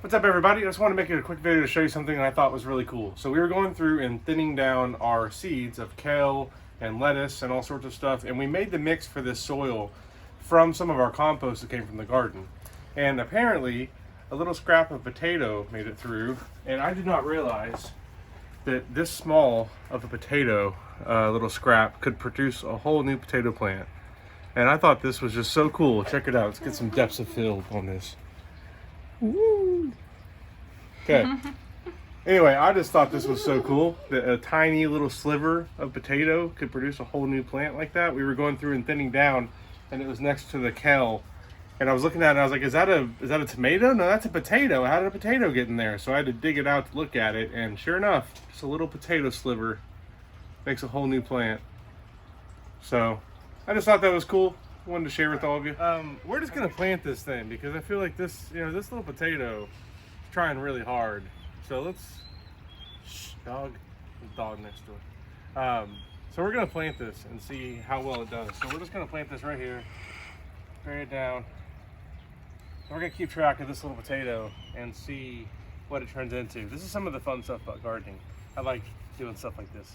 What's up, everybody? I just want to make a quick video to show you something that I thought was really cool. So we were going through and thinning down our seeds of kale and lettuce and all sorts of stuff, and we made the mix for this soil from some of our compost that came from the garden. And apparently a little scrap of potato made it through, and I did not realize that this small of a potato, little scrap, could produce a whole new potato plant. And I thought this was just so cool. Check it out. Let's get some depths of field on this. Woo. Okay. Anyway, I just thought this was so cool that a tiny little sliver of potato could produce a whole new plant like that. We were going through and thinning down, and it was next to the kale. And I was looking at it and I was like, is that a tomato? No, that's a potato. How did a potato get in there? So I had to dig it out to look at it, and sure enough, just a little potato sliver makes a whole new plant. So I just thought that was cool. Wanted to share with all of you. We're just gonna plant this thing because I feel like this little potato is trying really hard. So let's, shh, dog, there's a dog next to it. So we're gonna plant this and see how well it does. So we're just gonna plant this right here, bury it down. And we're gonna keep track of this little potato and see what it turns into. This is some of the fun stuff about gardening. I like doing stuff like this.